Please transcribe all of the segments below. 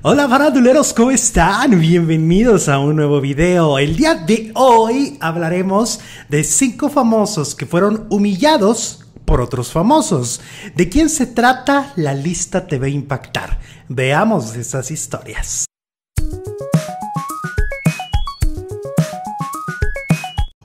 Hola faranduleros, ¿cómo están? Bienvenidos a un nuevo video. El día de hoy hablaremos de 5 famosos que fueron humillados por otros famosos. ¿De quién se trata? La lista te va a impactar. Veamos esas historias.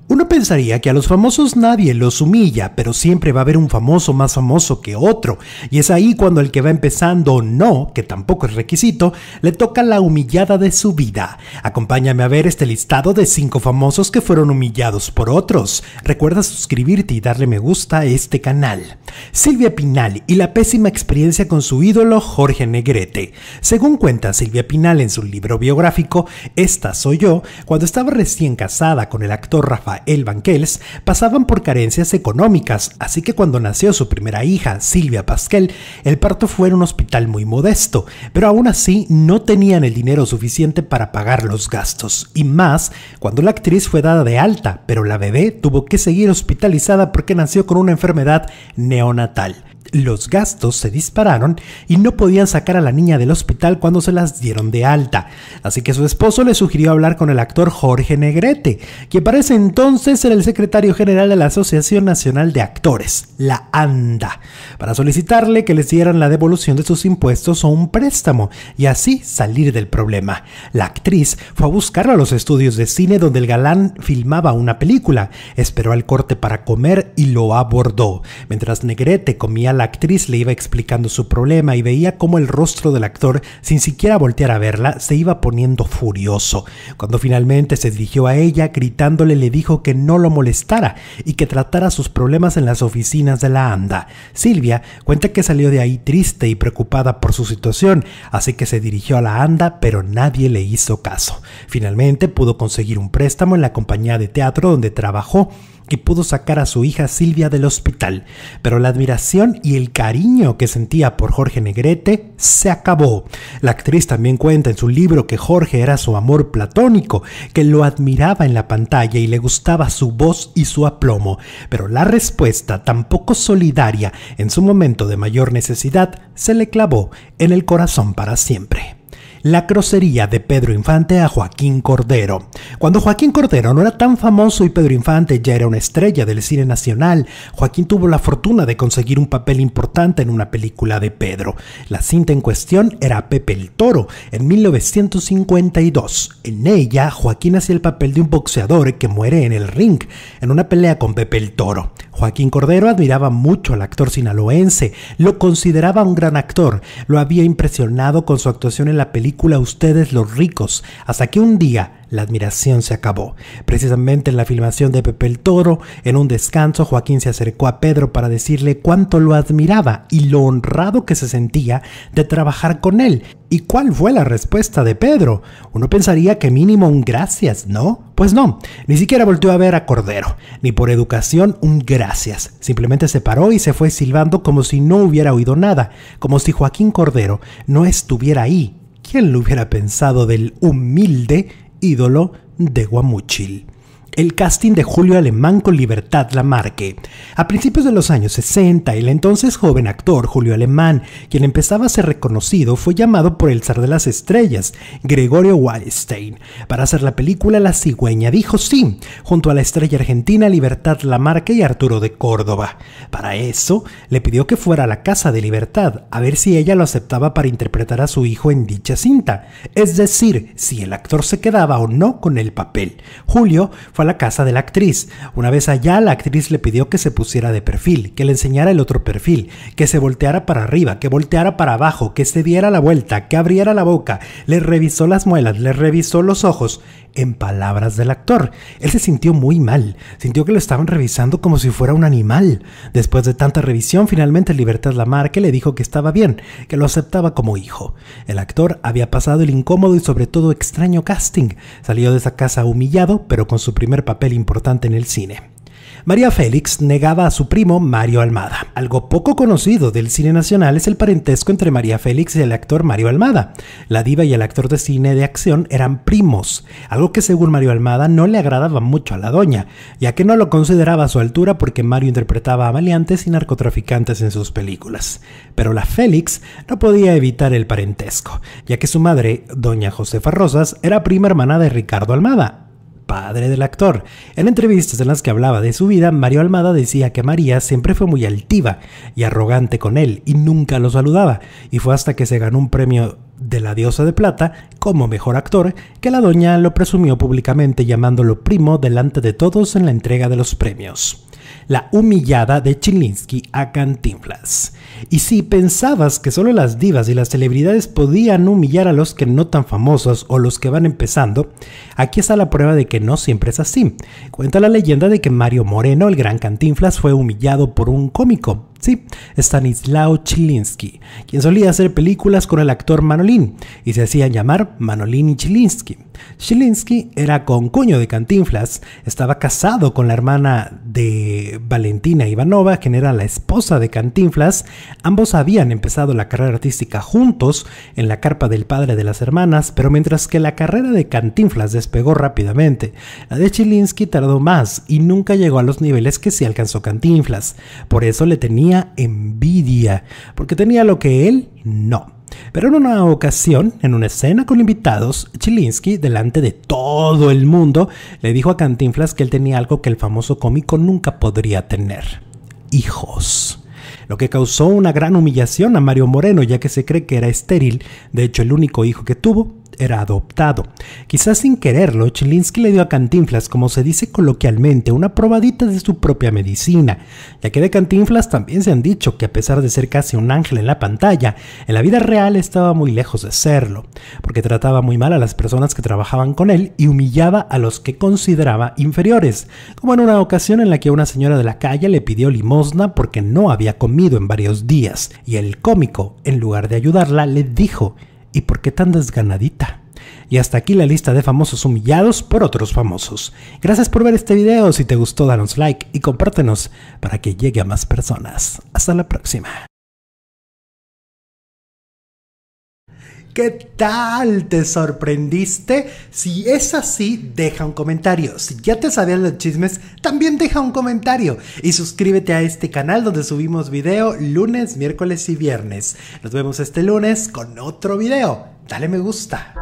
Uno pensaría que a los famosos nadie los humilla, pero siempre va a haber un famoso más famoso que otro, y es ahí cuando el que va empezando no, que tampoco es requisito, le toca la humillada de su vida. Acompáñame a ver este listado de 5 famosos que fueron humillados por otros. Recuerda suscribirte y darle me gusta a este canal. Silvia Pinal y la pésima experiencia con su ídolo Jorge Negrete. Según cuenta Silvia Pinal en su libro biográfico Esta soy yo, cuando estaba recién casada con el actor Rafael Banquels, pasaban por carencias económicas, así que cuando nació su primera hija, Silvia Pasquel, el parto fue en un hospital muy modesto, pero aún así no tenían el dinero suficiente para pagar los gastos, y más cuando la actriz fue dada de alta, pero la bebé tuvo que seguir hospitalizada porque nació con una enfermedad neonatal. Los gastos se dispararon y no podían sacar a la niña del hospital cuando se las dieron de alta, así que su esposo le sugirió hablar con el actor Jorge Negrete, quien para ese entonces era el secretario general de la Asociación Nacional de Actores, la ANDA, para solicitarle que les dieran la devolución de sus impuestos o un préstamo y así salir del problema. La actriz fue a buscarlo a los estudios de cine donde el galán filmaba una película, esperó al corte para comer y lo abordó. Mientras Negrete comía, la actriz le iba explicando su problema y veía cómo el rostro del actor, sin siquiera voltear a verla, se iba poniendo furioso. Cuando finalmente se dirigió a ella, gritándole, le dijo que no lo molestara y que tratara sus problemas en las oficinas de la ANDA. Silvia cuenta que salió de ahí triste y preocupada por su situación, así que se dirigió a la ANDA, pero nadie le hizo caso. Finalmente pudo conseguir un préstamo en la compañía de teatro donde trabajó y pudo sacar a su hija Silvia del hospital, pero la admiración y el cariño que sentía por Jorge Negrete se acabó. La actriz también cuenta en su libro que Jorge era su amor platónico, que lo admiraba en la pantalla y le gustaba su voz y su aplomo, pero la respuesta, tan poco solidaria en su momento de mayor necesidad, se le clavó en el corazón para siempre. La grosería de Pedro Infante a Joaquín Cordero. Cuando Joaquín Cordero no era tan famoso y Pedro Infante ya era una estrella del cine nacional, Joaquín tuvo la fortuna de conseguir un papel importante en una película de Pedro. La cinta en cuestión era Pepe el Toro, en 1952. En ella, Joaquín hacía el papel de un boxeador que muere en el ring, en una pelea con Pepe el Toro. Joaquín Cordero admiraba mucho al actor sinaloense, lo consideraba un gran actor, lo había impresionado con su actuación en la película Ustedes los ricos, hasta que un día la admiración se acabó. Precisamente en la filmación de Pepe el Toro, en un descanso, Joaquín se acercó a Pedro para decirle cuánto lo admiraba y lo honrado que se sentía de trabajar con él. ¿Y cuál fue la respuesta de Pedro? Uno pensaría que mínimo un gracias, ¿no? Pues no, ni siquiera volteó a ver a Cordero, ni por educación un gracias. Simplemente se paró y se fue silbando como si no hubiera oído nada, como si Joaquín Cordero no estuviera ahí. ¿Quién lo hubiera pensado del humilde ídolo de Guamúchil? El casting de Julio Alemán con Libertad Lamarque. A principios de los años 60, el entonces joven actor Julio Alemán, quien empezaba a ser reconocido, fue llamado por el zar de las estrellas, Gregorio Weinstein, para hacer la película La Cigüeña. Dijo sí, junto a la estrella argentina Libertad Lamarque y Arturo de Córdoba. Para eso, le pidió que fuera a la Casa de Libertad, a ver si ella lo aceptaba para interpretar a su hijo en dicha cinta, es decir, si el actor se quedaba o no con el papel. Julio fue a la casa de la actriz. Una vez allá, la actriz le pidió que se pusiera de perfil, que le enseñara el otro perfil, que se volteara para arriba, que volteara para abajo, que se diera la vuelta, que abriera la boca, le revisó las muelas, le revisó los ojos. En palabras del actor, él se sintió muy mal, sintió que lo estaban revisando como si fuera un animal. Después de tanta revisión, finalmente Libertad Lamarque le dijo que estaba bien, que lo aceptaba como hijo. El actor había pasado el incómodo y sobre todo extraño casting, salió de esa casa humillado, pero con su primer papel importante en el cine. María Félix negaba a su primo Mario Almada. Algo poco conocido del cine nacional es el parentesco entre María Félix y el actor Mario Almada. La diva y el actor de cine de acción eran primos, algo que según Mario Almada no le agradaba mucho a la doña, ya que no lo consideraba a su altura porque Mario interpretaba a maleantes y narcotraficantes en sus películas. Pero la Félix no podía evitar el parentesco, ya que su madre, doña Josefa Rosas, era prima hermana de Ricardo Almada, padre del actor. En entrevistas en las que hablaba de su vida, Mario Almada decía que María siempre fue muy altiva y arrogante con él y nunca lo saludaba, y fue hasta que se ganó un premio de la Diosa de Plata como mejor actor que la doña lo presumió públicamente llamándolo primo delante de todos en la entrega de los premios. La humillada de Chilinsky a Cantinflas. Y si pensabas que solo las divas y las celebridades podían humillar a los que no tan famosos o los que van empezando, aquí está la prueba de que no siempre es así. Cuenta la leyenda de que Mario Moreno, el gran Cantinflas, fue humillado por un cómico. Sí, Stanislao Chilinsky, quien solía hacer películas con el actor Manolín y se hacían llamar Manolín y Chilinsky. Chilinsky era concuño de Cantinflas, estaba casado con la hermana de Valentina Ivanova, quien era la esposa de Cantinflas. Ambos habían empezado la carrera artística juntos en la carpa del padre de las hermanas, pero mientras que la carrera de Cantinflas despegó rápidamente, la de Chilinsky tardó más y nunca llegó a los niveles que sí alcanzó Cantinflas. Por eso le tenía envidia, porque tenía lo que él no. Pero en una ocasión, en una escena con invitados, Chilinsky, delante de todo el mundo, le dijo a Cantinflas que él tenía algo que el famoso cómico nunca podría tener: hijos. Lo que causó una gran humillación a Mario Moreno, ya que se cree que era estéril. De hecho, el único hijo que tuvo era adoptado. Quizás sin quererlo, Chilinsky le dio a Cantinflas, como se dice coloquialmente, una probadita de su propia medicina, ya que de Cantinflas también se han dicho que a pesar de ser casi un ángel en la pantalla, en la vida real estaba muy lejos de serlo, porque trataba muy mal a las personas que trabajaban con él y humillaba a los que consideraba inferiores, como en una ocasión en la que una señora de la calle le pidió limosna porque no había comido en varios días, y el cómico, en lugar de ayudarla, le dijo: ¿y por qué tan desganadita? Y hasta aquí la lista de famosos humillados por otros famosos. Gracias por ver este video. Si te gustó, danos like y compártenos para que llegue a más personas. Hasta la próxima. ¿Qué tal? ¿Te sorprendiste? Si es así, deja un comentario. Si ya te sabías los chismes, también deja un comentario. Y suscríbete a este canal donde subimos video lunes, miércoles y viernes. Nos vemos este lunes con otro video. Dale me gusta.